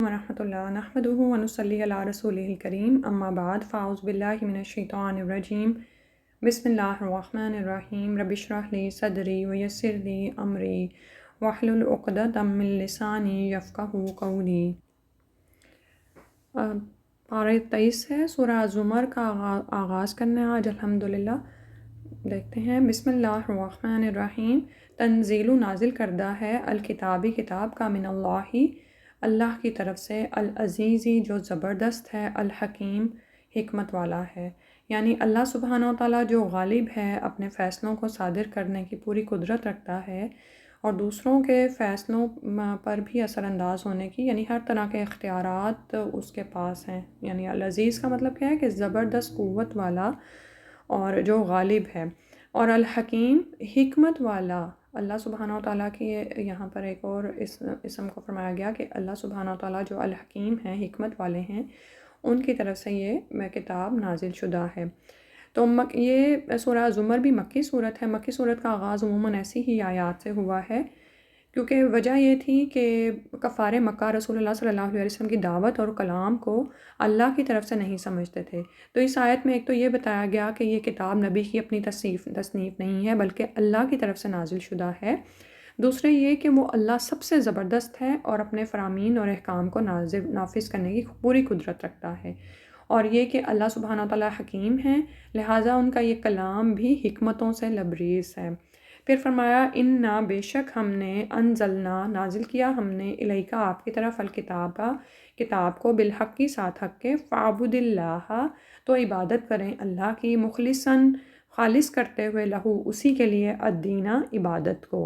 ورحمۃ اللہ نحمدہ ونصلی علی رسولہ الکریم اما بعد فاعوذ باللہ من الشیطان الرجیم بسم اللہ الرحمن الرحیم رب اشرح لی صدری ویسر لی امری واحلل عقدۃ من لسانی یفقہوا قولی۔ پارہ 23 ہے، سورہ زمر کا آغاز کرنا ہے آج الحمدللہ۔ دیکھتے ہیں، بسم اللہ الرحمن الرحیم۔ تنزیل نازل کردہ ہے الکتابی کتاب کا، من اللہ کی طرف سے، العزیزی جو زبردست ہے، الحکیم حکمت والا ہے۔ یعنی اللہ سبحانہ وتعالیٰ جو غالب ہے، اپنے فیصلوں کو صادر کرنے کی پوری قدرت رکھتا ہے اور دوسروں کے فیصلوں پر بھی اثر انداز ہونے کی، یعنی ہر طرح کے اختیارات اس کے پاس ہیں۔ یعنی العزیز کا مطلب کیا ہے کہ زبردست قوت والا اور جو غالب ہے، اور الحکیم حکمت والا۔ اللہ سبحانہ وتعالیٰ کی یہاں پر ایک اور اسم کو فرمایا گیا کہ اللہ سبحانہ وتعالیٰ جو الحکیم ہیں، حکمت والے ہیں، ان کی طرف سے یہ کتاب نازل شدہ ہے۔ تو یہ سورہ زمر بھی مکی صورت ہے۔ مکی صورت کا آغاز عموماً ایسی ہی آیات سے ہوا ہے، کیونکہ وجہ یہ تھی کہ کفار مکہ رسول اللہ صلی اللہ علیہ وسلم کی دعوت اور کلام کو اللہ کی طرف سے نہیں سمجھتے تھے۔ تو اس آیت میں ایک تو یہ بتایا گیا کہ یہ کتاب نبی کی اپنی تصنیف نہیں ہے، بلکہ اللہ کی طرف سے نازل شدہ ہے۔ دوسرے یہ کہ وہ اللہ سب سے زبردست ہے اور اپنے فرامین اور احکام کو نافذ کرنے کی پوری قدرت رکھتا ہے، اور یہ کہ اللہ سبحانہ وتعالیٰ حکیم ہیں، لہٰذا ان کا یہ کلام بھی حکمتوں سے لبریز ہے۔ پھر فرمایا، انا بے شک ہم نے، انزلنا نازل کیا ہم نے، الیکا آپ کی طرف، الکتابہ کتاب کو، بالحق کی ساتھ حق کے، فاعبد اللہ تو عبادت کریں اللہ کی، مخلصاً خالص کرتے ہوئے، لہو اسی کے لیے، الدینہ عبادت کو۔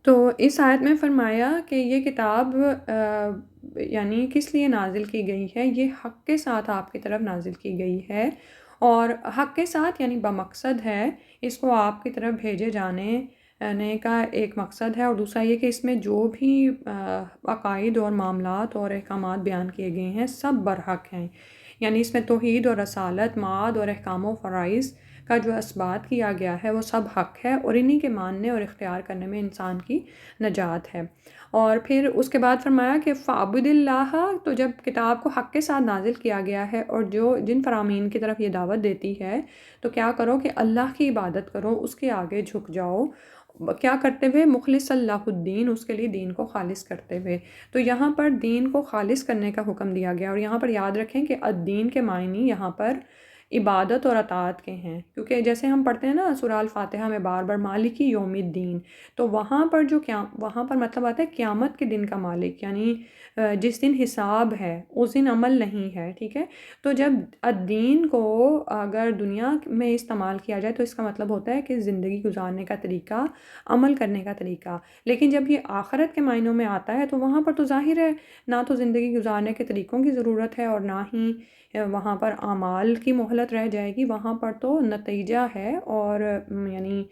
تو اس آیت میں فرمایا کہ یہ کتاب یعنی کس لیے نازل کی گئی ہے، یہ حق کے ساتھ آپ کی طرف نازل کی گئی ہے، اور حق کے ساتھ یعنی بمقصد ہے، اس کو آپ کی طرف بھیجے جانے کا ایک مقصد ہے، اور دوسرا یہ کہ اس میں جو بھی عقائد اور معاملات اور احکامات بیان کیے گئے ہیں سب برحق ہیں۔ یعنی اس میں توحید اور رسالت، معاد اور احکام و فرائض کا جو اثبات کیا گیا ہے وہ سب حق ہے، اور انہی کے ماننے اور اختیار کرنے میں انسان کی نجات ہے۔ اور پھر اس کے بعد فرمایا کہ فاعبد اللہ، تو جب کتاب کو حق کے ساتھ نازل کیا گیا ہے اور جن فرامین کی طرف یہ دعوت دیتی ہے، تو کیا کرو کہ اللہ کی عبادت کرو، اس کے آگے جھک جاؤ، کیا کرتے ہوئے، مخلص اللہ الدین، اس کے لیے دین کو خالص کرتے ہوئے۔ تو یہاں پر دین کو خالص کرنے کا حکم دیا گیا، اور یہاں پر یاد رکھیں کہ الدین کے معنی یہاں پر عبادت اور اطاعت کے ہیں، کیونکہ جیسے ہم پڑھتے ہیں نا سورہ الفاتحہ میں بار بار مالک یوم الدین، تو وہاں پر وہاں پر مطلب آتا ہے قیامت کے دن کا مالک، یعنی جس دن حساب ہے اس دن عمل نہیں ہے، ٹھیک ہے۔ تو جب الدین کو اگر دنیا میں استعمال کیا جائے تو اس کا مطلب ہوتا ہے کہ زندگی گزارنے کا طریقہ، عمل کرنے کا طریقہ، لیکن جب یہ آخرت کے معنوں میں آتا ہے تو وہاں پر تو ظاہر ہے نہ تو زندگی گزارنے کے طریقوں کی ضرورت ہے، اور نہ ہی وہاں پر اعمال کی مہلت رہ جائے گی، وہاں پر تو نتیجہ ہے، اور یعنی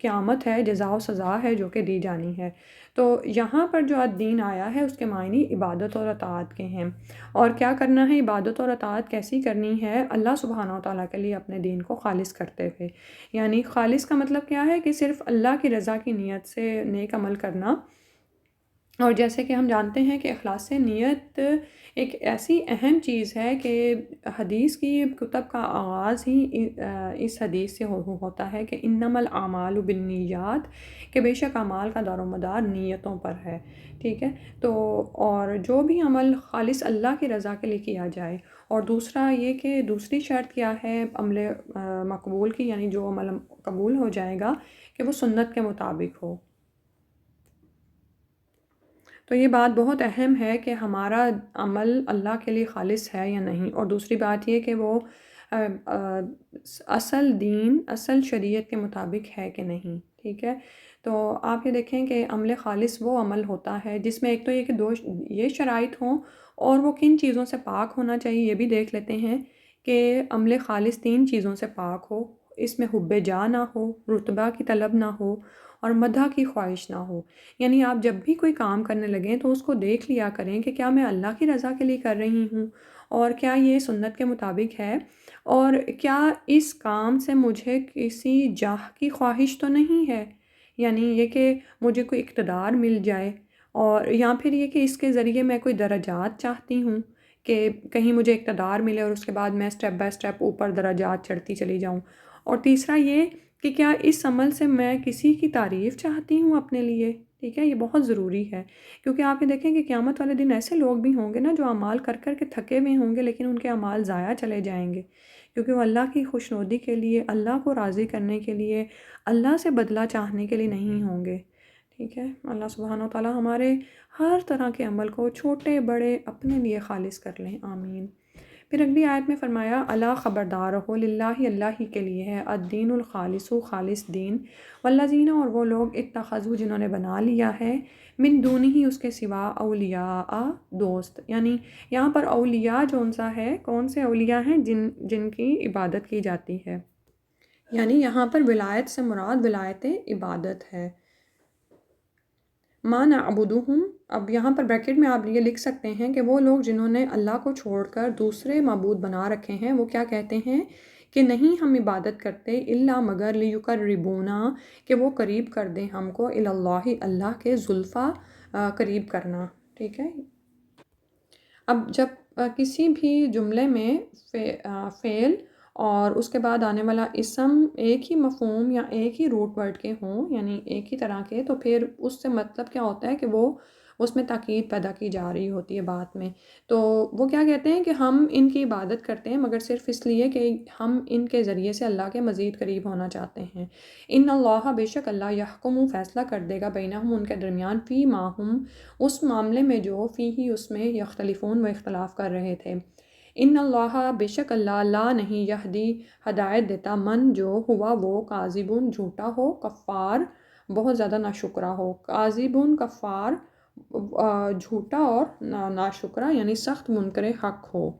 قیامت ہے، جزا و سزا ہے جو کہ دی جانی ہے۔ تو یہاں پر جو الدین آیا ہے اس کے معنی عبادت اور اطاعت کے ہیں، اور کیا کرنا ہے، عبادت اور اطاعت کیسی کرنی ہے، اللہ سبحانہ وتعالیٰ کے لیے اپنے دین کو خالص کرتے ہوئے۔ یعنی خالص کا مطلب کیا ہے کہ صرف اللہ کی رضا کی نیت سے نیک عمل کرنا، اور جیسے کہ ہم جانتے ہیں کہ اخلاص نیت ایک ایسی اہم چیز ہے کہ حدیث کی کتب کا آغاز ہی اس حدیث سے ہوتا ہے کہ انما الاعمال بالنیات، کہ بے شک اعمال کا دار و مدار نیتوں پر ہے، ٹھیک ہے۔ تو اور جو بھی عمل خالص اللہ کی رضا کے لیے کیا جائے، اور دوسرا یہ کہ دوسری شرط کیا ہے عمل مقبول کی، یعنی جو عمل قبول ہو جائے گا کہ وہ سنت کے مطابق ہو۔ تو یہ بات بہت اہم ہے کہ ہمارا عمل اللہ کے لیے خالص ہے یا نہیں، اور دوسری بات یہ کہ وہ اصل دین، اصل شریعت کے مطابق ہے کہ نہیں، ٹھیک ہے۔ تو آپ یہ دیکھیں کہ عمل خالص وہ عمل ہوتا ہے جس میں ایک تو یہ کہ یہ شرائط ہوں، اور وہ کن چیزوں سے پاک ہونا چاہیے یہ بھی دیکھ لیتے ہیں کہ عمل خالص 3 چیزوں سے پاک ہو، اس میں حب جاہ نہ ہو، رتبہ کی طلب نہ ہو، اور مدح کی خواہش نہ ہو۔ یعنی آپ جب بھی کوئی کام کرنے لگیں تو اس کو دیکھ لیا کریں کہ کیا میں اللہ کی رضا کے لیے کر رہی ہوں، اور کیا یہ سنت کے مطابق ہے، اور کیا اس کام سے مجھے کسی جاہ کی خواہش تو نہیں ہے، یعنی یہ کہ مجھے کوئی اقتدار مل جائے اور یا پھر یہ کہ اس کے ذریعے میں کوئی درجات چاہتی ہوں کہ کہیں مجھے اقتدار ملے اور اس کے بعد میں اسٹیپ بائی اسٹیپ اوپر درجات چڑھتی چلی جاؤں. اور تیسرا یہ کہ کیا اس عمل سے میں کسی کی تعریف چاہتی ہوں اپنے لیے. ٹھیک ہے، یہ بہت ضروری ہے، کیونکہ آپ یہ دیکھیں کہ قیامت والے دن ایسے لوگ بھی ہوں گے نا جو اعمال کر کر کے تھکے ہوئے ہوں گے، لیکن ان کے اعمال ضائع چلے جائیں گے، کیونکہ وہ اللہ کی خوشنودی کے لیے، اللہ کو راضی کرنے کے لیے، اللہ سے بدلہ چاہنے کے لیے نہیں ہوں گے. ٹھیک ہے، اللہ سبحانہ و تعالیٰ ہمارے ہر طرح کے عمل کو چھوٹے بڑے اپنے لیے خالص کر لیں، آمین. پھر اگلی آیت میں فرمایا اللہ خبردار رہو، للہ اللہ ہی کے لیے ہے، الدین الخالص خالص دین، والذین اور وہ لوگ اتخذوا جنہوں نے بنا لیا ہے، من دونہ ہی اس کے سوا، اولیاء دوست. یعنی یہاں پر اولیاء جون سا ہے، کون سے اولیاء ہیں؟ جن کی عبادت کی جاتی ہے. یعنی یہاں پر ولایت سے مراد ولایت عبادت ہے. ما نعبدہم، اب یہاں پر بریکٹ میں آپ یہ لکھ سکتے ہیں کہ وہ لوگ جنہوں نے اللہ کو چھوڑ کر دوسرے معبود بنا رکھے ہیں، وہ کیا کہتے ہیں کہ نہیں ہم عبادت کرتے الا مگر لیقربونا، کہ وہ قریب کر دیں ہم کو اللہ اللہ کے زلفیٰ، قریب کرنا. ٹھیک ہے. اب جب کسی بھی جملے میں فعل اور اس کے بعد آنے والا اسم ایک ہی مفہوم یا ایک ہی روٹ ورڈ کے ہوں، یعنی ایک ہی طرح کے، تو پھر اس سے مطلب کیا ہوتا ہے کہ وہ اس میں تاکید پیدا کی جا رہی ہوتی ہے بات میں. تو وہ کیا کہتے ہیں کہ ہم ان کی عبادت کرتے ہیں مگر صرف اس لیے کہ ہم ان کے ذریعے سے اللہ کے مزید قریب ہونا چاہتے ہیں. ان اللہ، بے شک اللہ، یحکم، فیصلہ کر دے گا، بینہم، ان کے درمیان، فی ما ہم، اس معاملے میں جو فی ہی اس میں یختلفون، وہ اختلاف کر رہے تھے. ان اللہ، بے شک اللہ، لا نہیں، یہدی، ہدایت دیتا، من جو ہوا وہ، کاذبون، جھوٹا ہو، کفار، بہت زیادہ ناشکرا ہو. کاذبون، کفار، جھوٹا اور ناشکرا، یعنی سخت منکر حق ہو.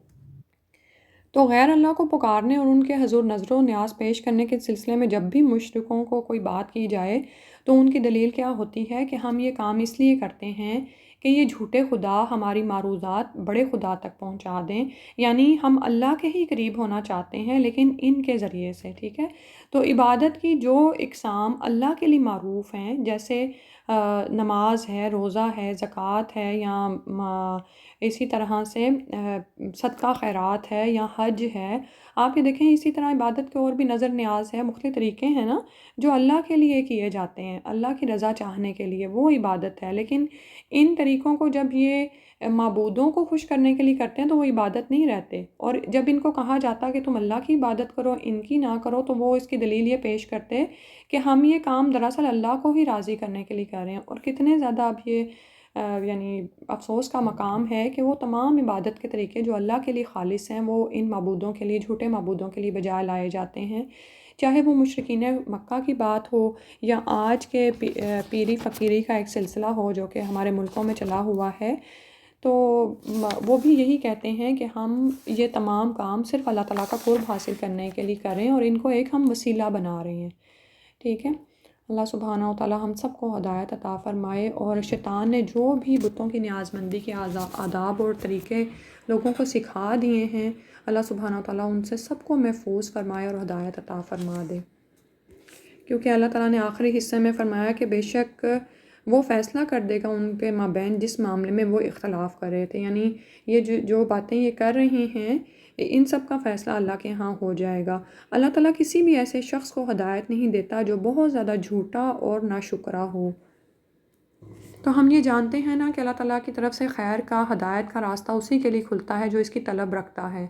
تو غیر اللہ کو پکارنے اور ان کے حضور نظر و نیاز پیش کرنے کے سلسلے میں جب بھی مشرکوں کو کوئی بات کی جائے تو ان کی دلیل کیا ہوتی ہے کہ ہم یہ کام اس لیے کرتے ہیں کہ یہ جھوٹے خدا ہماری معروضات بڑے خدا تک پہنچا دیں، یعنی ہم اللہ کے ہی قریب ہونا چاہتے ہیں لیکن ان کے ذریعے سے. ٹھیک ہے. تو عبادت کی جو اقسام اللہ کے لیے معروف ہیں، جیسے نماز ہے، روزہ ہے، زکوٰۃ ہے، یا اسی طرح سے صدقہ خیرات ہے یا حج ہے. آپ یہ دیکھیں اسی طرح عبادت کے اور بھی نظر نیاز ہے، مختلف طریقے ہیں نا جو اللہ کے لیے کیے جاتے ہیں، اللہ کی رضا چاہنے کے لیے، وہ عبادت ہے. لیکن ان طریقوں کو جب یہ معبودوں کو خوش کرنے کے لیے کرتے ہیں تو وہ عبادت نہیں رہتے. اور جب ان کو کہا جاتا کہ تم اللہ کی عبادت کرو، ان کی نہ کرو، تو وہ اس کی دلیل یہ پیش کرتے کہ ہم یہ کام دراصل اللہ کو ہی راضی کرنے کے لیے کر رہے ہیں. اور کتنے زیادہ اب یہ یعنی افسوس کا مقام ہے کہ وہ تمام عبادت کے طریقے جو اللہ کے لیے خالص ہیں وہ ان معبودوں کے لیے، جھوٹے معبودوں کے لیے بجائے لائے جاتے ہیں. چاہے وہ مشرکین مکہ کی بات ہو یا آج کے پیری فقیری کا ایک سلسلہ ہو جو کہ ہمارے ملکوں میں چلا ہوا ہے، تو وہ بھی یہی کہتے ہیں کہ ہم یہ تمام کام صرف اللہ تعالیٰ کا قرب حاصل کرنے کے لیے کر رہے ہیں اور ان کو ایک ہم وسیلہ بنا رہے ہیں. ٹھیک ہے. اللہ سبحانہ و تعالیٰ ہم سب کو ہدایت عطا فرمائے، اور شیطان نے جو بھی بتوں کی نیاز مندی کے آداب اور طریقے لوگوں کو سکھا دیے ہیں، اللہ سبحانہ و تعالیٰ ان سے سب کو محفوظ فرمائے اور ہدایت عطا فرما دے. کیونکہ اللہ تعالیٰ نے آخری حصے میں فرمایا کہ بے شک وہ فیصلہ کر دے گا ان کے مابین جس معاملے میں وہ اختلاف کر رہے تھے. یعنی یہ جو باتیں یہ کر رہے ہیں ان سب کا فیصلہ اللہ کے ہاں ہو جائے گا. اللہ تعالیٰ کسی بھی ایسے شخص کو ہدایت نہیں دیتا جو بہت زیادہ جھوٹا اور ناشکرا ہو. تو ہم یہ جانتے ہیں نا کہ اللہ تعالیٰ کی طرف سے خیر کا، ہدایت کا راستہ اسی کے لیے کھلتا ہے جو اس کی طلب رکھتا ہے.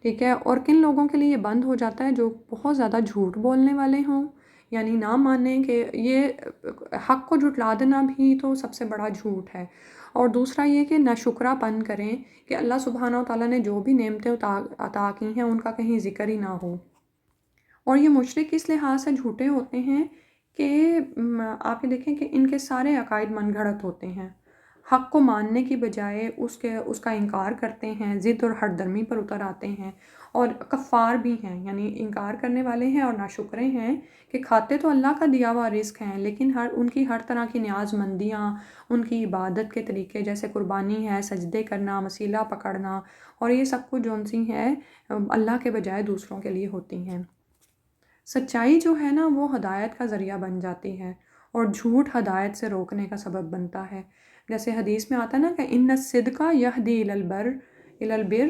ٹھیک ہے. اور کن لوگوں کے لیے یہ بند ہو جاتا ہے؟ جو بہت زیادہ جھوٹ بولنے والے ہوں، یعنی نہ مانیں کہ یہ حق کو جھٹلا دینا بھی تو سب سے بڑا جھوٹ ہے. اور دوسرا یہ کہ ناشکرا پن کریں کہ اللہ سبحانہ و تعالیٰ نے جو بھی نعمتیں عطا کی ہیں ان کا کہیں ذکر ہی نہ ہو. اور یہ مشرک اس لحاظ سے جھوٹے ہوتے ہیں کہ آپ یہ دیکھیں کہ ان کے سارے عقائد من گھڑت ہوتے ہیں. حق کو ماننے کی بجائے اس کا انکار کرتے ہیں، ضد اور ہٹ درمی پر اتر آتے ہیں. اور کفار بھی ہیں، یعنی انکار کرنے والے ہیں اور ناشکرے ہیں کہ کھاتے تو اللہ کا دیا ہوا رزق ہیں لیکن ان کی ہر طرح کی نیاز مندیاں، ان کی عبادت کے طریقے جیسے قربانی ہے، سجدے کرنا، وسیلہ پکڑنا، اور یہ سب کچھ جون سی ہیں اللہ کے بجائے دوسروں کے لیے ہوتی ہیں. سچائی جو ہے نا وہ ہدایت کا ذریعہ بن جاتی ہے اور جھوٹ ہدایت سے روکنے کا سبب بنتا ہے. جیسے حدیث میں آتا ہے نا کہ ان الصدق یہدی الی البر،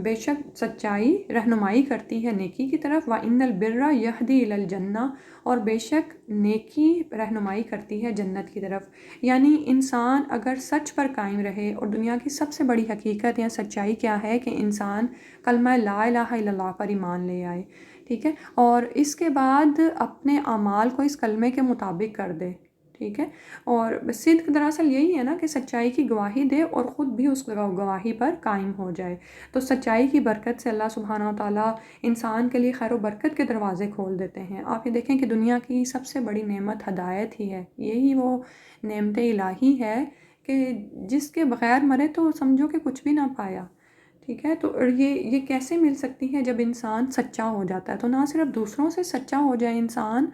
بے شک سچائی رہنمائی کرتی ہے نیکی کی طرف، وَإِنَّ الْبِرَّ يَهْدِي إِلَى الْجَنَّةِ، اور بے شک نیکی رہنمائی کرتی ہے جنت کی طرف۔ یعنی انسان اگر سچ پر قائم رہے، اور دنیا کی سب سے بڑی حقیقت یا سچائی کیا ہے کہ انسان کلمہ لا الہ الا اللہ پر ایمان لے آئے، ٹھیک ہے، اور اس کے بعد اپنے اعمال کو اس کلمے کے مطابق کر دے، ٹھیک ہے۔ اور صدق دراصل یہی ہے نا کہ سچائی کی گواہی دے اور خود بھی اس گواہی پر قائم ہو جائے۔ تو سچائی کی برکت سے اللہ سبحانہ و تعالیٰ انسان کے لیے خیر و برکت کے دروازے کھول دیتے ہیں۔ آپ یہ دیکھیں کہ دنیا کی سب سے بڑی نعمت ہدایت ہی ہے، یہی وہ نعمت الہی ہے کہ جس کے بغیر مرے تو سمجھو کہ کچھ بھی نہ پایا، ٹھیک ہے۔ تو یہ کیسے مل سکتی ہے؟ جب انسان سچا ہو جاتا ہے، تو نہ صرف دوسروں سے سچا ہو جائے انسان،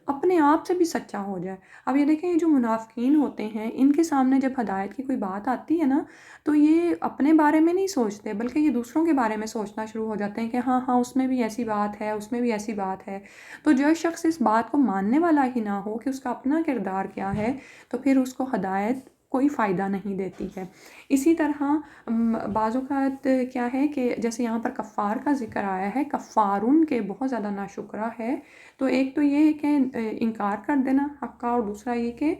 اپنے آپ سے بھی سچا ہو جائے۔ اب یہ دیکھیں، یہ جو منافقین ہوتے ہیں، ان کے سامنے جب ہدایت کی کوئی بات آتی ہے نا، تو یہ اپنے بارے میں نہیں سوچتے، بلکہ یہ دوسروں کے بارے میں سوچنا شروع ہو جاتے ہیں کہ ہاں ہاں اس میں بھی ایسی بات ہے، اس میں بھی ایسی بات ہے۔ تو جو شخص اس بات کو ماننے والا ہی نہ ہو کہ اس کا اپنا کردار کیا ہے، تو پھر اس کو ہدایت کوئی فائدہ نہیں دیتی ہے۔ اسی طرح بعض اوقات کیا ہے کہ جیسے یہاں پر کفار کا ذکر آیا ہے، کفارن کے بہت زیادہ ناشکرہ ہے۔ تو ایک تو یہ ہے کہ انکار کر دینا حق کا، اور دوسرا یہ کہ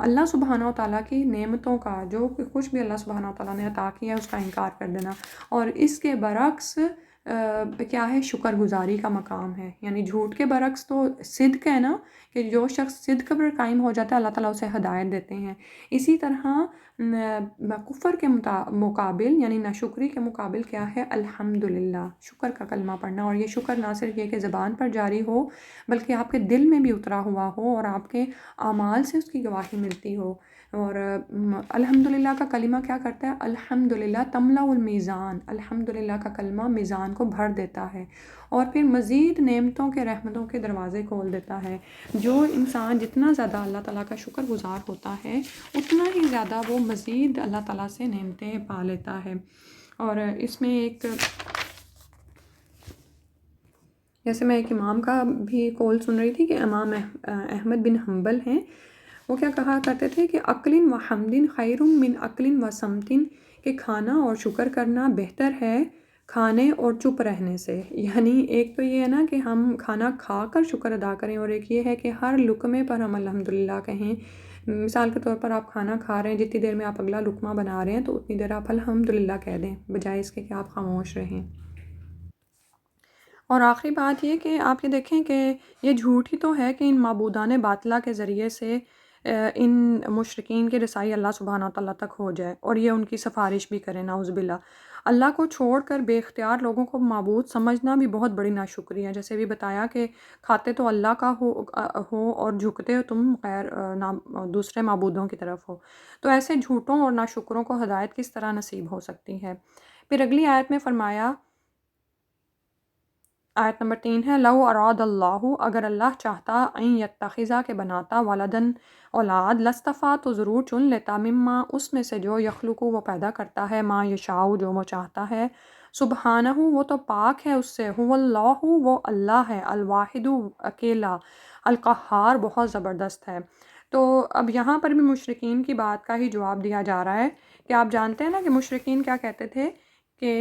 اللہ سبحانہ و تعالیٰ کی نعمتوں کا، جو کچھ بھی اللہ سبحانہ و تعالیٰ نے عطا کیا ہے، اس کا انکار کر دینا۔ اور اس کے برعکس کیا ہے؟ شکر گزاری کا مقام ہے۔ یعنی جھوٹ کے برعکس تو صدق ہے نا، کہ جو شخص صدق پر قائم ہو جاتا ہے، اللہ تعالیٰ اسے ہدایت دیتے ہیں۔ اسی طرح کفر کے مقابل، یعنی ناشکری کے مقابل کیا ہے؟ الحمدللہ، شکر کا کلمہ پڑھنا۔ اور یہ شکر نہ صرف یہ کہ زبان پر جاری ہو، بلکہ آپ کے دل میں بھی اترا ہوا ہو اور آپ کے اعمال سے اس کی گواہی ملتی ہو۔ اور الحمدللہ کا کلمہ کیا کرتا ہے؟ الحمدللہ تملا المیزان، الحمدللہ کا کلمہ میزان کو بھر دیتا ہے، اور پھر مزید نعمتوں کے، رحمتوں کے دروازے کھول دیتا ہے۔ جو انسان جتنا زیادہ اللہ تعالیٰ کا شکر گزار ہوتا ہے، اتنا ہی زیادہ وہ مزید اللہ تعالیٰ سے نعمتیں پا لیتا ہے۔ اور اس میں ایک، جیسے میں ایک امام کا بھی قول سن رہی تھی کہ امام احمد بن حنبل ہیں، وہ کیا کہا کرتے تھے کہ عقلٍ و حمدٍ خیر من عقلٍ و صمتٍ، کہ کھانا اور شکر کرنا بہتر ہے کھانے اور چپ رہنے سے۔ یعنی ایک تو یہ ہے نا کہ ہم کھانا کھا کر شکر ادا کریں، اور ایک یہ ہے کہ ہر لقمے پر ہم الحمدللہ کہیں۔ مثال کے طور پر آپ کھانا کھا رہے ہیں، جتنی دیر میں آپ اگلا لقمہ بنا رہے ہیں، تو اتنی دیر آپ الحمدللہ کہہ دیں، بجائے اس کے کہ آپ خاموش رہیں۔ اور آخری بات یہ کہ آپ یہ دیکھیں کہ یہ جھوٹ ہی تو ہے کہ ان معبودان باطلہ کے ذریعے سے ان مشرکین کی رسائی اللہ سبحانہ تعالیٰ تک ہو جائے، اور یہ ان کی سفارش بھی کریں، نعوذ باللہ۔ اللہ کو چھوڑ کر بے اختیار لوگوں کو معبود سمجھنا بھی بہت بڑی ناشکری ہے۔ جیسے بھی بتایا کہ کھاتے تو اللہ کا ہو اور جھکتے ہو تم دوسرے معبودوں کی طرف ہو۔ تو ایسے جھوٹوں اور ناشکروں کو ہدایت کس طرح نصیب ہو سکتی ہے؟ پھر اگلی آیت میں فرمایا، آیت نمبر 3 ہے، لو اراد اللہ، اگر اللہ چاہتا، این یتخذا، کہ بناتا، ولدن، اولاد، لستفا، تو ضرور چن لیتا، مما، اس میں سے جو، یخلق، وہ پیدا کرتا ہے، ما یشاء، جو وہ چاہتا ہے، سبحانہ، وہ تو پاک ہے اس سے، هو اللہ، وہ اللہ ہے، الواحد، اکیلا، القہار، بہت زبردست ہے۔ تو اب یہاں پر بھی مشرکین کی بات کا ہی جواب دیا جا رہا ہے کہ آپ جانتے ہیں نا کہ مشرکین کیا کہتے تھے کہ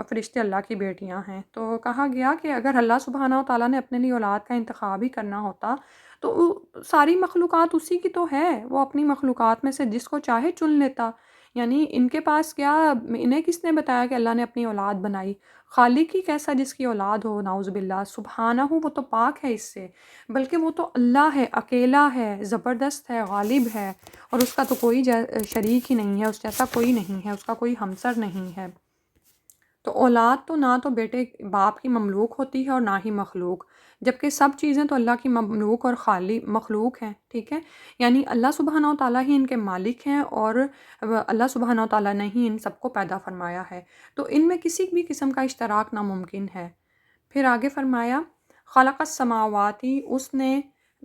فرشتے اللہ کی بیٹیاں ہیں۔ تو کہا گیا کہ اگر اللہ سبحانہ و تعالیٰ نے اپنے لیے اولاد کا انتخاب ہی کرنا ہوتا، تو ساری مخلوقات اسی کی تو ہے، وہ اپنی مخلوقات میں سے جس کو چاہے چن لیتا۔ یعنی ان کے پاس کیا، انہیں کس نے بتایا کہ اللہ نے اپنی اولاد بنائی؟ خالق ہی کیسا جس کی اولاد ہو، نعوذ باللہ، سبحانہ، وہ تو پاک ہے اس سے، بلکہ وہ تو اللہ ہے، اکیلا ہے، زبردست ہے، غالب ہے، اور اس کا تو کوئی شریک ہی نہیں ہے، اس جیسا کوئی نہیں ہے، اس کا کوئی ہمسر نہیں ہے۔ تو اولاد تو نہ تو بیٹے باپ کی مملوک ہوتی ہے اور نہ ہی مخلوق، جبکہ سب چیزیں تو اللہ کی مملوک اور خالق مخلوق ہیں، ٹھیک ہے۔ یعنی اللہ سبحانہ و تعالیٰ ہی ان کے مالک ہیں، اور اللہ سبحانہ و تعالیٰ نے ہی ان سب کو پیدا فرمایا ہے، تو ان میں کسی بھی قسم کا اشتراک ناممکن ہے۔ پھر آگے فرمایا، خلق السماواتی، اس نے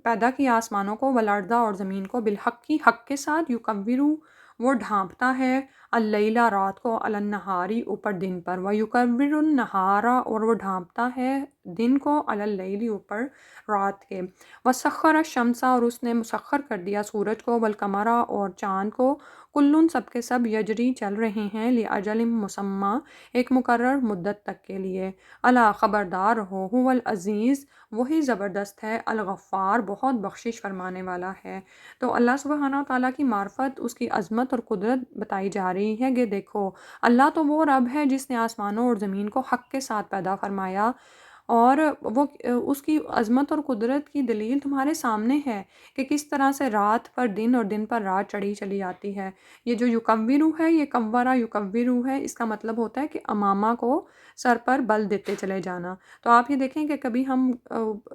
پیدا کیا آسمانوں کو، والارض، اور زمین کو، بالحق، کی حق کے ساتھ، یکورو، وہ ڈھانپتا ہے، اللیلہ، رات کو، علی النہاری، اوپر دن پر، ویکور النہار، اور وہ ڈھانپتا ہے دن کو، علی اللیل، اوپر رات کے، وسخر الشمس، اور اس نے مسخر کر دیا سورج کو، والقمر، اور چاند کو، کلن سب کے سب یجری چل رہے ہیں لأجل مسمى ایک مقرر مدت تک کے لیے، الا خبردار ہو، هو العزیز وہی زبردست ہے، الغفار بہت بخشش فرمانے والا ہے۔ تو اللہ سبحانہ و تعالیٰ کی معرفت، اس کی عظمت اور قدرت بتائی جا رہی ہے کہ دیکھو اللہ تو وہ رب ہے جس نے آسمانوں اور زمین کو حق کے ساتھ پیدا فرمایا، اور وہ اس کی عظمت اور قدرت کی دلیل تمہارے سامنے ہے کہ کس طرح سے رات پر دن اور دن پر رات چڑھی چلی آتی ہے۔ یہ جو یکورو ہے، یہ کورا یکورو ہے، اس کا مطلب ہوتا ہے کہ امامہ کو سر پر بل دیتے چلے جانا۔ تو آپ یہ دیکھیں کہ کبھی ہم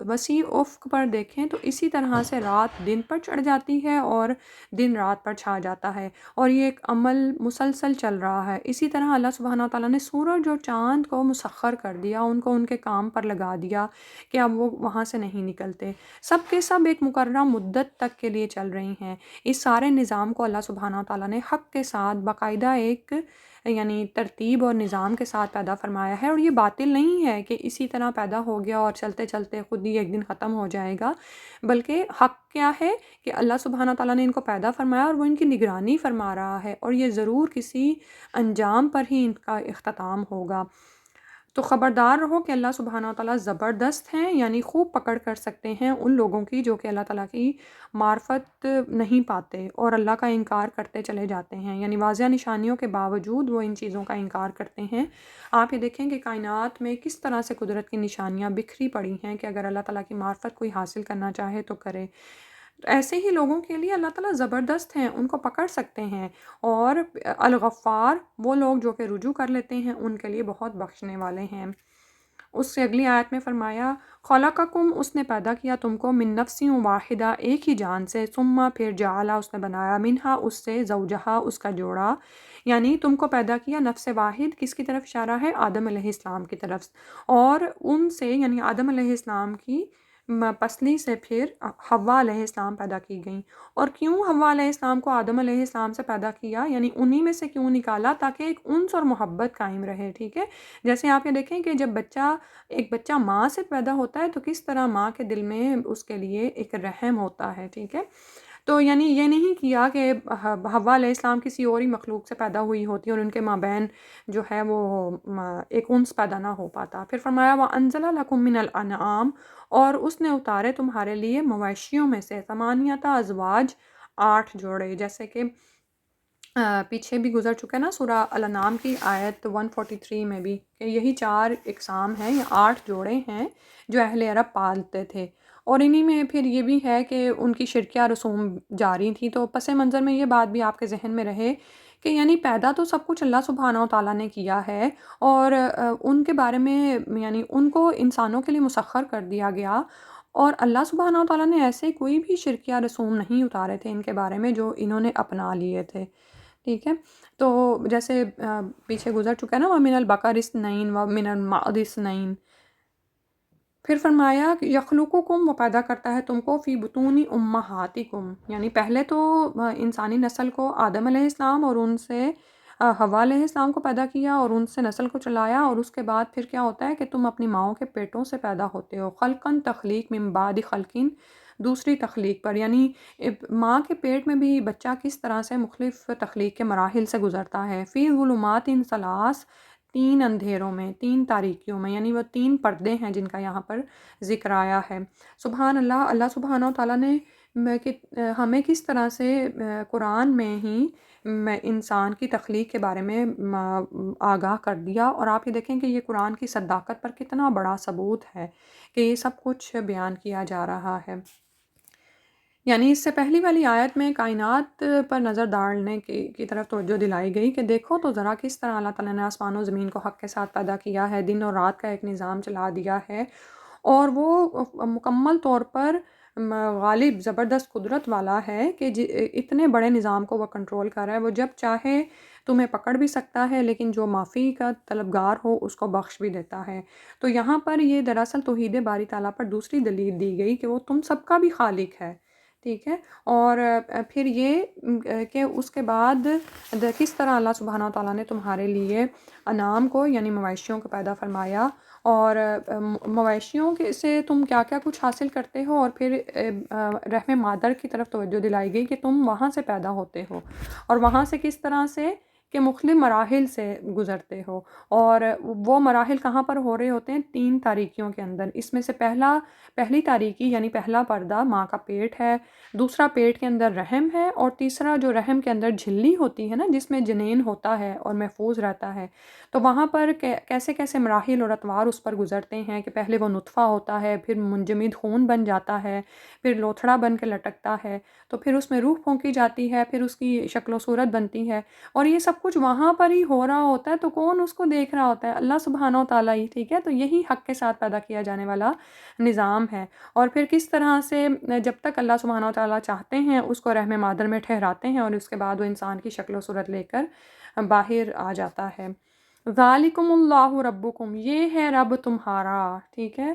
وسیع افق پر دیکھیں تو اسی طرح سے رات دن پر چڑھ جاتی ہے اور دن رات پر چھا جاتا ہے، اور یہ ایک عمل مسلسل چل رہا ہے۔ اسی طرح اللہ سبحانہ و تعالیٰ نے سورج اور چاند کو مسخر کر دیا، ان کو ان کے کام پر لگا دیا کہ اب وہ وہاں سے نہیں نکلتے، سب کے سب ایک مقررہ مدت تک کے لیے چل رہی ہیں۔ اس سارے نظام کو اللہ سبحانہ و تعالیٰ نے حق کے ساتھ باقاعدہ ایک یعنی ترتیب اور نظام کے ساتھ پیدا فرمایا ہے، اور یہ باطل نہیں ہے کہ اسی طرح پیدا ہو گیا اور چلتے چلتے خود ہی ایک دن ختم ہو جائے گا، بلکہ حق کیا ہے کہ اللہ سبحانہ تعالیٰ نے ان کو پیدا فرمایا اور وہ ان کی نگرانی فرما رہا ہے، اور یہ ضرور کسی انجام پر ہی ان کا اختتام ہوگا۔ تو خبردار رہو کہ اللہ سبحانہ تعالیٰ زبردست ہیں، یعنی خوب پکڑ کر سکتے ہیں ان لوگوں کی جو کہ اللہ تعالیٰ کی معرفت نہیں پاتے اور اللہ کا انکار کرتے چلے جاتے ہیں، یعنی واضح نشانیوں کے باوجود وہ ان چیزوں کا انکار کرتے ہیں۔ آپ یہ دیکھیں کہ کائنات میں کس طرح سے قدرت کی نشانیاں بکھری پڑی ہیں کہ اگر اللہ تعالیٰ کی معرفت کوئی حاصل کرنا چاہے تو کرے۔ تو ایسے ہی لوگوں کے لیے اللہ تعالیٰ زبردست ہیں، ان کو پکڑ سکتے ہیں، اور الغفار وہ لوگ جو کہ رجوع کر لیتے ہیں ان کے لیے بہت بخشنے والے ہیں۔ اس سے اگلی آیت میں فرمایا خلقکم، اس نے پیدا کیا تم کو من نفس واحدہ ایک ہی جان سے، ثم پھر جعل اس نے بنایا منہا اس سے زوجہا اس کا جوڑا، یعنی تم کو پیدا کیا نفس واحد، کس کی طرف اشارہ ہے؟ آدم علیہ السلام کی طرف، اور ان سے یعنی آدم علیہ السلام کی پسلی سے پھر حوا علیہ السلام پیدا کی گئیں۔ اور کیوں حوا علیہ السلام کو آدم علیہ السلام سے پیدا کیا، یعنی انہی میں سے کیوں نکالا؟ تاکہ ایک انس اور محبت قائم رہے، ٹھیک ہے؟ جیسے آپ یہ دیکھیں کہ جب ایک بچہ ماں سے پیدا ہوتا ہے تو کس طرح ماں کے دل میں اس کے لیے ایک رحم ہوتا ہے، ٹھیک ہے؟ تو یعنی یہ نہیں کیا کہ حوا علیہ السلام کسی اور ہی مخلوق سے پیدا ہوئی ہوتی اور ان کے مابین جو ہے وہ ایک انس پیدا نہ ہو پاتا۔ پھر فرمایا وَأَنزَلَ لَكُم مِّنَ الْأَنْعَامِ، اور اس نے اتارے تمہارے لیے مویشیوں میں سے ثمانیۃ ازواج 8 جوڑے، جیسے کہ پیچھے بھی گزر چکا ہے نا سورہ الانعام کی آیت 143 میں بھی، کہ یہی 4 اقسام ہیں، یہ 8 جوڑے ہیں جو اہل عرب پالتے تھے، اور انہی میں پھر یہ بھی ہے کہ ان کی شرکیہ رسوم جاری تھی۔ تو پس منظر میں یہ بات بھی آپ کے ذہن میں رہے کہ یعنی پیدا تو سب کچھ اللہ سبحانہ و تعالیٰ نے کیا ہے، اور ان کے بارے میں یعنی ان کو انسانوں کے لیے مسخر کر دیا گیا، اور اللہ سبحانہ و تعالیٰ نے ایسے کوئی بھی شرکیہ رسوم نہیں اتارے تھے ان کے بارے میں جو انہوں نے اپنا لیے تھے، ٹھیک ہے؟ تو جیسے پیچھے گزر چکا ہے نا وَمِنَ الْبَقَرِ اثْنَيْنِ وَمِنَ الْمَعْزِ اثْنَيْنِ، پھر فرمایا کہ یخلقکم، وہ پیدا کرتا ہے تم کو فی بطون امہاتکم، یعنی پہلے تو انسانی نسل کو آدم علیہ السلام اور ان سے حوا علیہ السلام کو پیدا کیا اور ان سے نسل کو چلایا، اور اس کے بعد پھر کیا ہوتا ہے کہ تم اپنی ماؤں کے پیٹوں سے پیدا ہوتے ہو، خلقن تخلیق من بعد خلقن، دوسری تخلیق پر، یعنی ماں کے پیٹ میں بھی بچہ کس طرح سے مختلف تخلیق کے مراحل سے گزرتا ہے، فی ظلمات ثلاث، 3 اندھیروں میں، 3 تاریکیوں میں، یعنی وہ 3 پردے ہیں جن کا یہاں پر ذکر آیا ہے۔ سبحان اللہ، اللہ سبحانہ و تعالیٰ نے ہمیں کس طرح سے قرآن میں ہی انسان کی تخلیق کے بارے میں آگاہ کر دیا، اور آپ یہ دیکھیں کہ یہ قرآن کی صداقت پر کتنا بڑا ثبوت ہے کہ یہ سب کچھ بیان کیا جا رہا ہے۔ یعنی اس سے پہلی والی آیت میں کائنات پر نظر ڈالنے کی طرف توجہ دلائی گئی کہ دیکھو تو ذرا کس طرح اللہ تعالیٰ نے آسمان و زمین کو حق کے ساتھ پیدا کیا ہے، دن اور رات کا ایک نظام چلا دیا ہے، اور وہ مکمل طور پر غالب زبردست قدرت والا ہے کہ اتنے بڑے نظام کو وہ کنٹرول کر رہا ہے، وہ جب چاہے تمہیں پکڑ بھی سکتا ہے، لیکن جو معافی کا طلبگار ہو اس کو بخش بھی دیتا ہے۔ تو یہاں پر یہ دراصل توحید باری تعالیٰ پر دوسری دلیل دی گئی کہ وہ تم سب کا بھی خالق ہے، ٹھیک ہے. اور پھر یہ کہ اس کے بعد کس طرح اللہ سبحانہ و تعالیٰ نے تمہارے لیے انعام کو یعنی مویشیوں کو پیدا فرمایا، اور مویشیوں کے سے تم کیا کیا کچھ حاصل کرتے ہو، اور پھر رحم مادر کی طرف توجہ دلائی گئی کہ تم وہاں سے پیدا ہوتے ہو، اور وہاں سے کس طرح سے کہ مختلف مراحل سے گزرتے ہو. اور وہ مراحل کہاں پر ہو رہے ہوتے ہیں؟ 3 تاریکیوں کے اندر. اس میں سے پہلی تاریکی یعنی پہلا پردہ ماں کا پیٹ ہے، دوسرا پیٹ کے اندر رحم ہے، اور تیسرا جو رحم کے اندر جھلی ہوتی ہے نا جس میں جنین ہوتا ہے اور محفوظ رہتا ہے. تو وہاں پر کیسے کیسے مراحل اور اطوار اس پر گزرتے ہیں کہ پہلے وہ نطفہ ہوتا ہے، پھر منجمد خون بن جاتا ہے، پھر لوتھڑا بن کے لٹکتا ہے، تو پھر اس میں روح پھونکی جاتی ہے، پھر اس کی شکل و صورت بنتی ہے، اور یہ سب کچھ وہاں پر ہی ہو رہا ہوتا ہے. تو کون اس کو دیکھ رہا ہوتا ہے؟ اللہ سبحانہ و تعالیٰ ہی. ٹھیک ہے. تو یہی حق کے ساتھ پیدا کیا جانے والا نظام ہے. اور پھر کس طرح سے جب تک اللہ سبحانہ و تعالیٰ چاہتے ہیں اس کو رحم مادر میں ٹھہراتے ہیں، اور اس کے بعد وہ انسان کی شکل و صورت لے کر باہر آ جاتا ہے. ذالکم اللہ ربکم، یہ ہے رب تمہارا. ٹھیک ہے.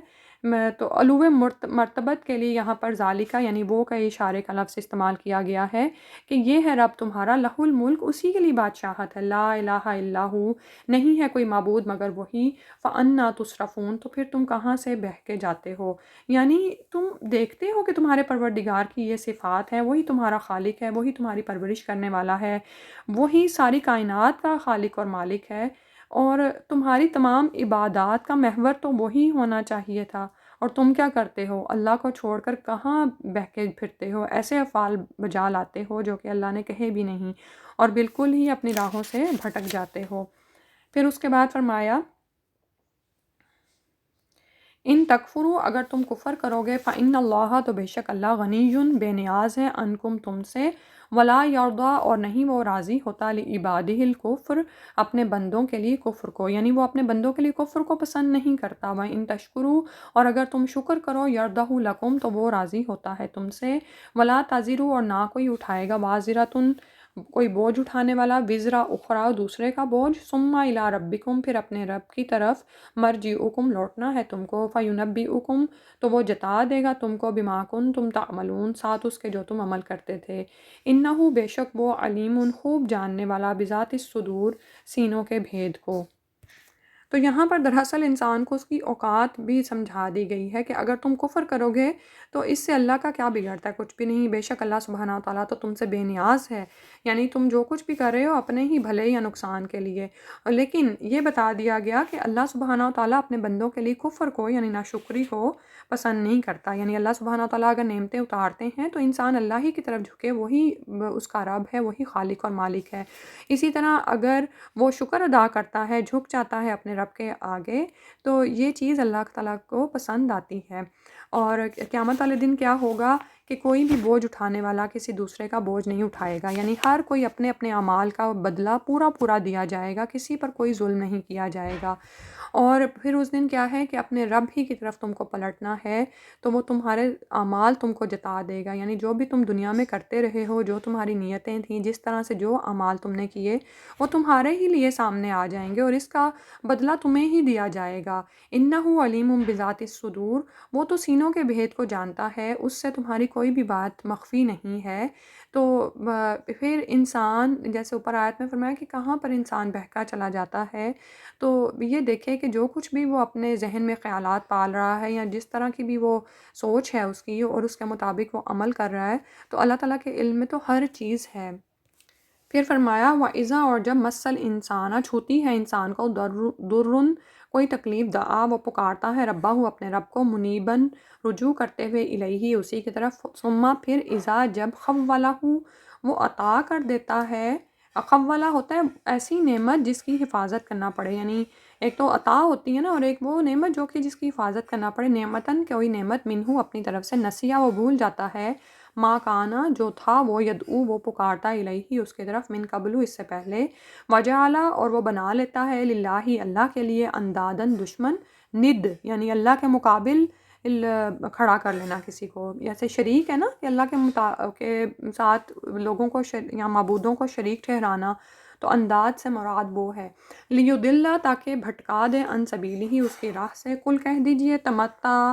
تو علو مرتبت کے لیے یہاں پر ذالکہ یعنی وہ کا اشارے کا لفظ استعمال کیا گیا ہے کہ یہ ہے رب تمہارا، لہ الملک، اسی کے لیے بادشاہت ہے، لا الہ الا ہو، نہیں ہے کوئی معبود مگر وہی. فانا تصرفون، تو پھر تم کہاں سے بہہ کے جاتے ہو؟ یعنی تم دیکھتے ہو کہ تمہارے پروردگار کی یہ صفات ہیں، وہی تمہارا خالق ہے، وہی تمہاری پرورش کرنے والا ہے، وہی ساری کائنات کا خالق اور مالک ہے، اور تمہاری تمام عبادات کا محور تو وہی ہونا چاہیے تھا. اور تم کیا کرتے ہو؟ اللہ کو چھوڑ کر کہاں بہہ کے پھرتے ہو، ایسے افعال بجا لاتے ہو جو کہ اللہ نے کہے بھی نہیں، اور بالکل ہی اپنی راہوں سے بھٹک جاتے ہو. پھر اس کے بعد فرمایا ان تکفرو، اگر تم کفر کرو گے، فإن اللہ، تو بے شک اللہ، غنی، بے نیاز ہے، عنکم، تم سے، ولا یرضی، اور نہیں وہ راضی ہوتا، لعبادہ الکفر، اپنے بندوں کے لیے کفر کو، یعنی وہ اپنے بندوں کے لیے کفر کو پسند نہیں کرتا. وإن تشکرو، اور اگر تم شکر کرو، یرضہ لکم، تو وہ راضی ہوتا ہے تم سے. ولا تزرو، اور نہ کوئی اٹھائے گا، وازرۃ، کوئی بوجھ اٹھانے والا، وزرا اخری، دوسرے کا بوجھ، ثم الی ربکم، پھر اپنے رب کی طرف، مرجعکم، لوٹنا ہے تم کو، فینبئکم، تو وہ جتا دے گا تم کو، بما کنتم تعملون، ساتھ اس کے جو تم عمل کرتے تھے. انہ، بے شک وہ، علیم، خوب جاننے والا، بذات الصدور، سینوں کے بھید کو. تو یہاں پر دراصل انسان کو اس کی اوقات بھی سمجھا دی گئی ہے کہ اگر تم کفر کرو گے تو اس سے اللہ کا کیا بگڑتا ہے؟ کچھ بھی نہیں. بے شک اللہ سبحانہ و تعالیٰ تو تم سے بے نیاز ہے، یعنی تم جو کچھ بھی کر رہے ہو اپنے ہی بھلے یا نقصان کے لیے. لیکن یہ بتا دیا گیا کہ اللہ سبحانہ و تعالیٰ اپنے بندوں کے لیے کفر کو یعنی ناشکری کو پسند نہیں کرتا. یعنی اللہ سبحانہ و تعالیٰ اگر نعمتیں اتارتے ہیں تو انسان اللہ ہی کی طرف جھکے، وہی اس کا رب ہے، وہی خالق اور مالک ہے. اسی طرح اگر وہ شکر ادا کرتا ہے، جھک جاتا ہے اپنے رب کے آگے، تو یہ چیز اللہ تعالیٰ کو پسند آتی ہے. اور قیامت والے دن کیا ہوگا کہ کوئی بھی بوجھ اٹھانے والا کسی دوسرے کا بوجھ نہیں اٹھائے گا، یعنی ہر کوئی اپنے اپنے اعمال کا بدلہ پورا دیا جائے گا، کسی پر کوئی ظلم نہیں کیا جائے گا. اور پھر اس دن کیا ہے کہ اپنے رب ہی کی طرف تم کو پلٹنا ہے، تو وہ تمہارے اعمال تم کو جتا دے گا. یعنی جو بھی تم دنیا میں کرتے رہے ہو، جو تمہاری نیتیں تھیں، جس طرح سے جو اعمال تم نے کیے، وہ تمہارے ہی لیے سامنے آ جائیں گے، اور اس کا بدلہ تمہیں ہی دیا جائے گا. انہ علیم بذات الصدور، وہ تو سینوں کے بھید کو جانتا ہے، اس سے تمہاری کوئی بھی بات مخفی نہیں ہے. تو پھر انسان، جیسے اوپر آیت میں فرمایا کہ کہاں پر انسان بہکا چلا جاتا ہے، تو یہ دیکھے کہ جو کچھ بھی وہ اپنے ذہن میں خیالات پال رہا ہے، یا جس طرح کی بھی وہ سوچ ہے اس کی، اور اس کے مطابق وہ عمل کر رہا ہے، تو اللہ تعالیٰ کے علم میں تو ہر چیز ہے. پھر فرمایا وَإِذَا، اور جب مسل انسان، چھوتی ہے انسان کو، درن، کوئی تکلیف، دعا، وہ پکارتا ہے، ربہ، اپنے رب کو، منیباً، رجوع کرتے ہوئے، الیہ، اسی کی طرف، ثم، پھر، اذا، جب، خولہ، وہ عطا کر دیتا ہے. خولہ ہوتا ہے ایسی نعمت جس کی حفاظت کرنا پڑے، یعنی ایک تو عطا ہوتی ہے نا، اور ایک وہ نعمت جو کہ جس کی حفاظت کرنا پڑے. نعمتاً، کوئی نعمت، منہو، اپنی طرف سے، نسیہ، وہ بھول جاتا ہے، ما کانا، جو تھا، وہ یدعو، وہ پکارتا، الیہ، اس کے طرف، من قبل، اس سے پہلے، وجعل، اور وہ بنا لیتا ہے، للہ، اللہ کے لیے، اندادن، دشمن، ند، یعنی اللہ کے مقابل کھڑا کر لینا کسی کو، جیسے شریک ہے نا کہ اللہ کے ساتھ لوگوں کو یا معبودوں کو شریک ٹھہرانا، تو انداد سے مراد وہ ہے. لیضل، تاکہ بھٹکا دے، عن سبیلہ، اس کی راہ سے. قل، کہہ دیجئے، تمتع،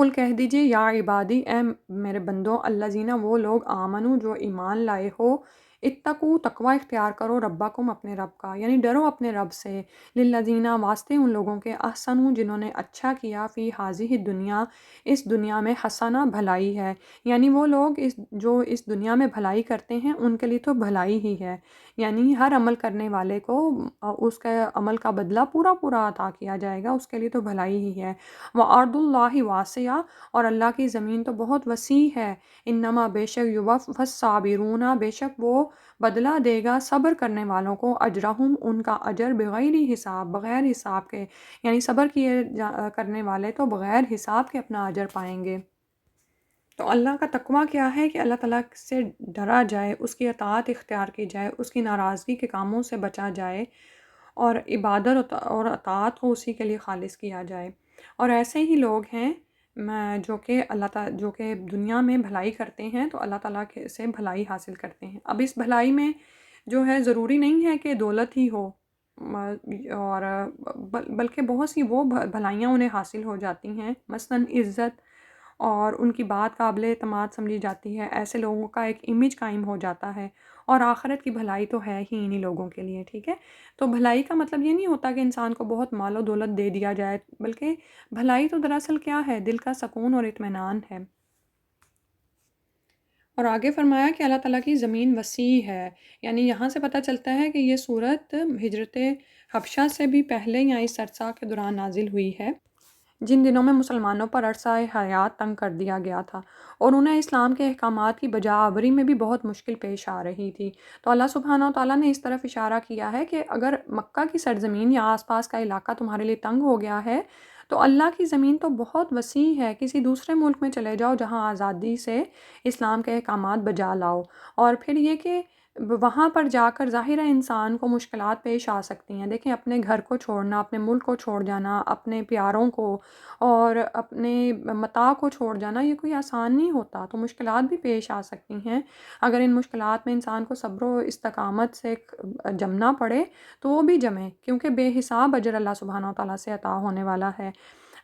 قل کہہ دیجئے یا عبادی، اے میرے بندوں، الذین وہ لوگ آمنو جو ایمان لائے ہو، اتقو تقوی اختیار کرو، ربکم اپنے رب کا، یعنی ڈرو اپنے رب سے، للذین واسطے ان لوگوں کے، احسنوا جنہوں نے اچھا کیا، فی ہذہ دنیا اس دنیا میں، حسنہ بھلائی ہے، یعنی وہ لوگ جو اس دنیا میں بھلائی کرتے ہیں ان کے لیے تو بھلائی ہی ہے، یعنی ہر عمل کرنے والے کو اس کے عمل کا بدلہ پورا پورا عطا کیا جائے گا، اس کے لیے تو بھلائی ہی ہے۔ وَأَرْضُ اللَّهِ وَاسِعَةٌ، اور اللہ کی زمین تو بہت وسیع ہے، انما بے شک یوفی الصابرون، بے شک وہ بدلہ دے گا صبر کرنے والوں کو، اجرہم ان کا اجر، بغیر حساب بغیر حساب کے، یعنی صبر کیے کرنے والے تو بغیر حساب کے اپنا اجر پائیں گے۔ تو اللہ کا تقویٰ کیا ہے کہ اللہ تعالیٰ سے ڈرا جائے، اس کی اطاعت اختیار کی جائے، اس کی ناراضگی کے کاموں سے بچا جائے، اور عبادت اور اطاعت کو اسی کے لیے خالص کیا جائے۔ اور ایسے ہی لوگ ہیں جو کہ اللہ تعالیٰ جو کہ دنیا میں بھلائی کرتے ہیں تو اللہ تعالیٰ سے بھلائی حاصل کرتے ہیں۔ اب اس بھلائی میں جو ہے ضروری نہیں ہے کہ دولت ہی ہو، اور بلکہ بہت سی وہ بھلائیاں انہیں حاصل ہو جاتی ہیں، مثلاً عزت، اور ان کی بات قابل اعتماد سمجھی جاتی ہے، ایسے لوگوں کا ایک امیج قائم ہو جاتا ہے، اور آخرت کی بھلائی تو ہے ہی انہی لوگوں کے لیے، ٹھیک ہے۔ تو بھلائی کا مطلب یہ نہیں ہوتا کہ انسان کو بہت مال و دولت دے دیا جائے، بلکہ بھلائی تو دراصل کیا ہے، دل کا سکون اور اطمینان ہے۔ اور آگے فرمایا کہ اللہ تعالیٰ کی زمین وسیع ہے، یعنی یہاں سے پتہ چلتا ہے کہ یہ صورت ہجرت حبشہ سے بھی پہلے یا اس عرصہ کے دوران نازل ہوئی ہے، جن دنوں میں مسلمانوں پر عرصہ حیات تنگ کر دیا گیا تھا، اور انہیں اسلام کے احکامات کی بجا آوری میں بھی بہت مشکل پیش آ رہی تھی۔ تو اللہ سبحانہ و تعالیٰ نے اس طرف اشارہ کیا ہے کہ اگر مکہ کی سرزمین یا آس پاس کا علاقہ تمہارے لیے تنگ ہو گیا ہے تو اللہ کی زمین تو بہت وسیع ہے، کسی دوسرے ملک میں چلے جاؤ جہاں آزادی سے اسلام کے احکامات بجا لاؤ۔ اور پھر یہ کہ وہاں پر جا کر ظاہر ہے انسان کو مشکلات پیش آ سکتی ہیں، دیکھیں اپنے گھر کو چھوڑنا، اپنے ملک کو چھوڑ جانا، اپنے پیاروں کو اور اپنے متاع کو چھوڑ جانا، یہ کوئی آسان نہیں ہوتا، تو مشکلات بھی پیش آ سکتی ہیں۔ اگر ان مشکلات میں انسان کو صبر و استقامت سے جمنا پڑے تو وہ بھی جمے، کیونکہ بے حساب اجر اللہ سبحانہ و تعالیٰ سے عطا ہونے والا ہے۔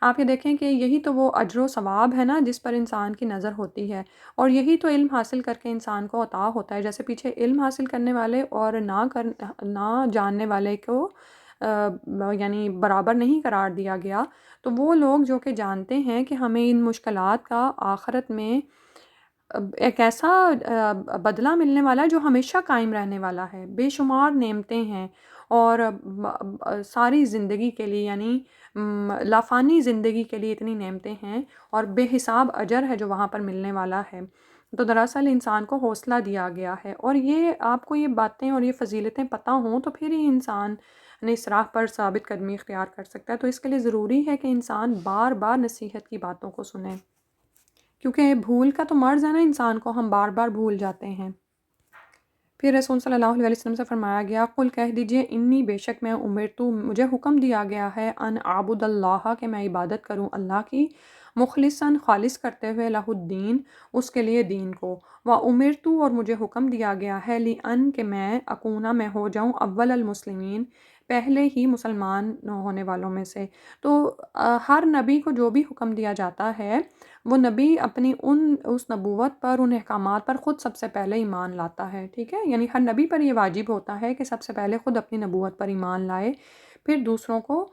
آپ یہ دیکھیں کہ یہی تو وہ اجر و ثواب ہے نا جس پر انسان کی نظر ہوتی ہے، اور یہی تو علم حاصل کر کے انسان کو عطا ہوتا ہے، جیسے پیچھے علم حاصل کرنے والے اور نہ جاننے والے کو یعنی برابر نہیں قرار دیا گیا، تو وہ لوگ جو کہ جانتے ہیں کہ ہمیں ان مشکلات کا آخرت میں ایک ایسا بدلہ ملنے والا ہے جو ہمیشہ قائم رہنے والا ہے، بے شمار نعمتیں ہیں، اور ساری زندگی کے لیے، یعنی لافانی زندگی کے لیے اتنی نعمتیں ہیں، اور بے حساب اجر ہے جو وہاں پر ملنے والا ہے۔ تو دراصل انسان کو حوصلہ دیا گیا ہے، اور یہ آپ کو یہ باتیں اور یہ فضیلتیں پتہ ہوں تو پھر ہی انسان اس راہ پر ثابت قدمی اختیار کر سکتا ہے۔ تو اس کے لیے ضروری ہے کہ انسان بار بار نصیحت کی باتوں کو سنیں، کیونکہ بھول کا تو مرض ہے نا انسان کو، ہم بار بار بھول جاتے ہیں۔ پھر رسول صلی اللہ علیہ وسلم سے فرمایا گیا، قل کہہ دیجئے انی بے شک میں امرتو مجھے حکم دیا گیا ہے، ان اعبد اللہ کہ میں عبادت کروں اللہ کی، مخلصاً خالص کرتے ہوئے، لہ الدین اس کے لیے دین کو، و امرتو اور مجھے حکم دیا گیا ہے، لِأَن کہ میں اکونا میں ہو جاؤں، اول المسلمین پہلے ہی مسلمان ہونے والوں میں سے۔ تو ہر نبی کو جو بھی حکم دیا جاتا ہے وہ نبی اپنی اس نبوت پر، ان احکامات پر خود سب سے پہلے ایمان لاتا ہے، ٹھیک ہے، یعنی ہر نبی پر یہ واجب ہوتا ہے کہ سب سے پہلے خود اپنی نبوت پر ایمان لائے، پھر دوسروں کو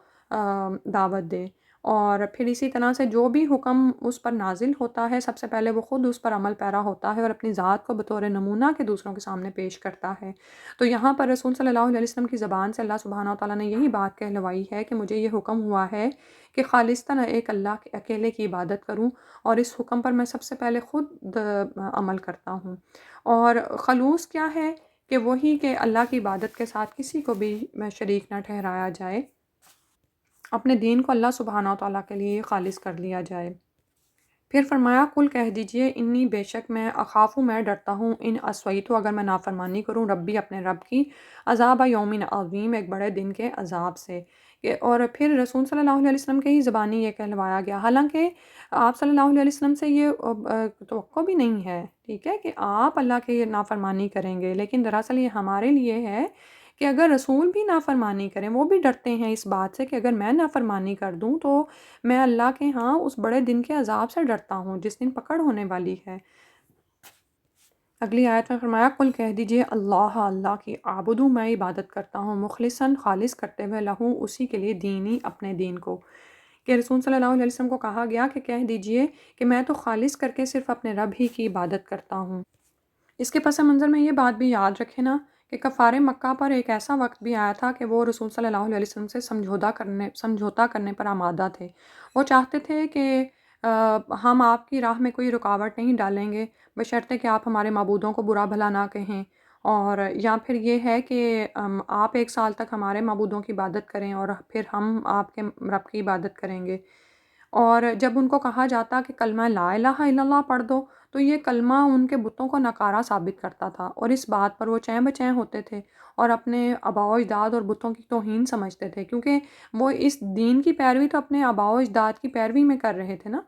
دعوت دے، اور پھر اسی طرح سے جو بھی حکم اس پر نازل ہوتا ہے سب سے پہلے وہ خود اس پر عمل پیرا ہوتا ہے، اور اپنی ذات کو بطور نمونہ کے دوسروں کے سامنے پیش کرتا ہے۔ تو یہاں پر رسول صلی اللہ علیہ وسلم کی زبان سے اللہ سبحانہ و تعالیٰ نے یہی بات کہلوائی ہے کہ مجھے یہ حکم ہوا ہے کہ خالصتاً ایک اللہ کے اکیلے کی عبادت کروں، اور اس حکم پر میں سب سے پہلے خود عمل کرتا ہوں۔ اور خلوص کیا ہے کہ وہی کہ اللہ کی عبادت کے ساتھ کسی کو بھی شریک نہ ٹھہرایا جائے، اپنے دین کو اللہ سبحانہ و تعالیٰ کے لیے خالص کر لیا جائے۔ پھر فرمایا، قل کہہ دیجئے انی بے شک میں اخافو میں ڈرتا ہوں، ان عصیتو اگر میں نافرمانی کروں، ربی اپنے رب کی، عذاب یوم عظیم ایک بڑے دن کے عذاب سے۔ اور پھر رسول صلی اللہ علیہ وسلم کے ہی زبانی یہ کہلوایا گیا، حالانکہ آپ صلی اللہ علیہ وسلم سے یہ توقع بھی نہیں ہے، ٹھیک ہے، کہ آپ اللہ کی نافرمانی کریں گے، لیکن دراصل یہ ہمارے لیے ہے کہ اگر رسول بھی نافرمانی کریں، وہ بھی ڈرتے ہیں اس بات سے کہ اگر میں نافرمانی کر دوں تو میں اللہ کے ہاں اس بڑے دن کے عذاب سے ڈرتا ہوں جس دن پکڑ ہونے والی ہے۔ اگلی آیت میں فرمایا کل کہہ دیجئے اللہ اللہ کی عابدوں میں عبادت کرتا ہوں مخلصاً خالص کرتے ہوئے لہوں اسی کے لیے دینی اپنے دین کو، کہ رسول صلی اللہ علیہ وسلم کو کہا گیا کہ کہہ دیجئے کہ میں تو خالص کر کے صرف اپنے رب ہی کی عبادت کرتا ہوں۔ اس کے پس منظر میں یہ بات بھی یاد رکھیں نا کہ کفار مکہ پر ایک ایسا وقت بھی آیا تھا کہ وہ رسول صلی اللہ علیہ وسلم سے سمجھوتا کرنے پر آمادہ تھے۔ وہ چاہتے تھے کہ ہم آپ کی راہ میں کوئی رکاوٹ نہیں ڈالیں گے بشرطے کہ آپ ہمارے معبودوں کو برا بھلا نہ کہیں، اور یا پھر یہ ہے کہ آپ 1 سال تک ہمارے معبودوں کی عبادت کریں اور پھر ہم آپ کے رب کی عبادت کریں گے۔ اور جب ان کو کہا جاتا کہ کلمہ لا الہ الا اللہ پڑھ دو تو یہ کلمہ ان کے بتوں کو نکارہ ثابت کرتا تھا، اور اس بات پر وہ چین بچین ہوتے تھے اور اپنے آباء و اجداد اور بتوں کی توہین سمجھتے تھے، کیونکہ وہ اس دین کی پیروی تو اپنے آباء و اجداد کی پیروی میں کر رہے تھے نا۔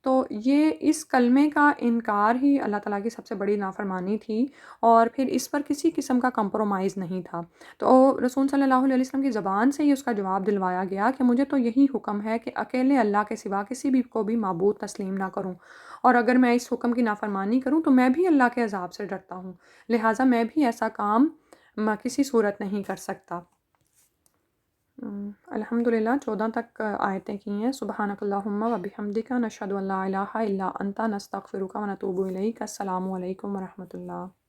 تو یہ اس کلمے کا انکار ہی اللہ تعالیٰ کی سب سے بڑی نافرمانی تھی، اور پھر اس پر کسی قسم کا کمپرومائز نہیں تھا۔ تو رسول صلی اللہ علیہ وسلم کی زبان سے ہی اس کا جواب دلوایا گیا کہ مجھے تو یہی حکم ہے کہ اکیلے اللہ کے سوا کسی بھی کو بھی معبود تسلیم نہ کروں، اور اگر میں اس حکم کی نافرمانی کروں تو میں بھی اللہ کے عذاب سے ڈرتا ہوں، لہٰذا میں بھی ایسا کام کسی صورت نہیں کر سکتا۔ الحمدللہ 14 تک آیتیں کی ہیں۔ سبحانک اللہم و بحمدک نشہد ان لا الہ الا انت نستغفرک و نتوب الیک۔ السلام علیکم ورحمۃ اللہ۔